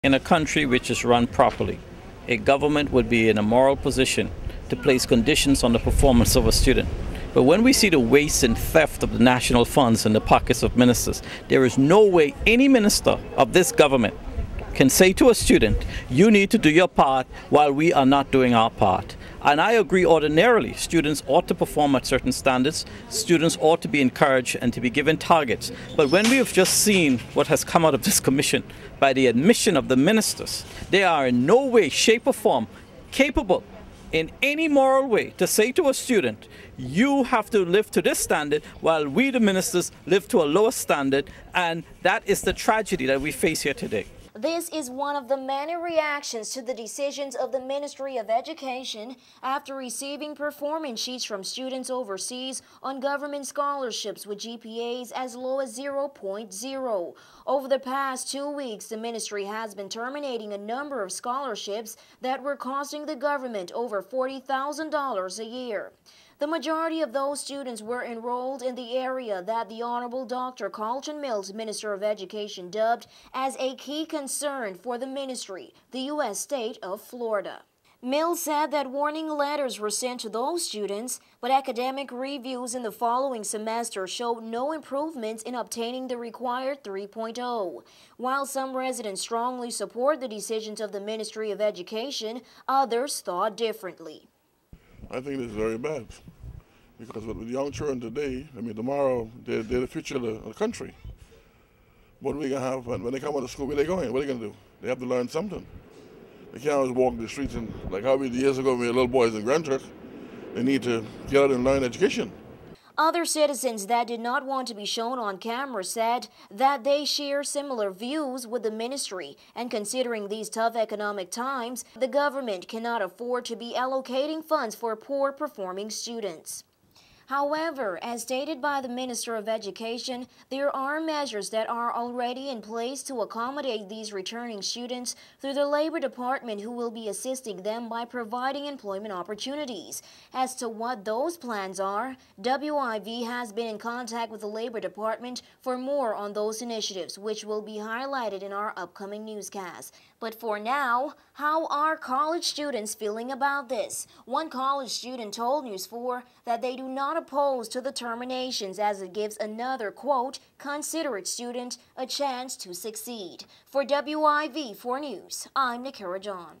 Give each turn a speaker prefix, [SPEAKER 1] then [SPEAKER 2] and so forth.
[SPEAKER 1] In a country which is run properly, a government would be in a moral position to place conditions on the performance of a student. But when we see the waste and theft of the national funds in the pockets of ministers, there is no way any minister of this government can say to a student, you need to do your part while we are not doing our part. And I agree ordinarily, students ought to perform at certain standards, students ought to be encouraged and to be given targets. But when we have just seen what has come out of this commission by the admission of the ministers, they are in no way, shape or form capable in any moral way to say to a student, you have to live to this standard while we the ministers live to a lower standard, and that is the tragedy that we face here today.
[SPEAKER 2] This is one of the many reactions to the decisions of the Ministry of Education after receiving performance sheets from students overseas on government scholarships with GPAs as low as 0.0. Over the past 2 weeks, the ministry has been terminating a number of scholarships that were costing the government over $40,000 a year. The majority of those students were enrolled in the area that the Honorable Dr. Carlton Mills, Minister of Education, dubbed as a key concern for the ministry, the U.S. state of Florida. Mills said that warning letters were sent to those students, but academic reviews in the following semester showed no improvements in obtaining the required 3.0. While some residents strongly support the decisions of the Ministry of Education, others thought differently.
[SPEAKER 3] I think this is very bad, because with young children today, tomorrow, they're the future of the country. What are we going to have when they come out of school? Where are they going? What are they going to do? They have to learn something. They can't always walk the streets and, like how we did years ago when we were little boys in Grand Turk. They need to get out and learn education.
[SPEAKER 2] Other citizens that did not want to be shown on camera said that they share similar views with the ministry, and considering these tough economic times, the government cannot afford to be allocating funds for poor performing students. However, as stated by the Minister of Education, there are measures that are already in place to accommodate these returning students through the Labor Department, who will be assisting them by providing employment opportunities. As to what those plans are, WIV has been in contact with the Labor Department for more on those initiatives, which will be highlighted in our upcoming newscast. But for now, how are college students feeling about this? One college student told News 4 that they do not opposed to the terminations, as it gives another, quote, considerate student a chance to succeed. For WIV4 News, I'm Nikira John.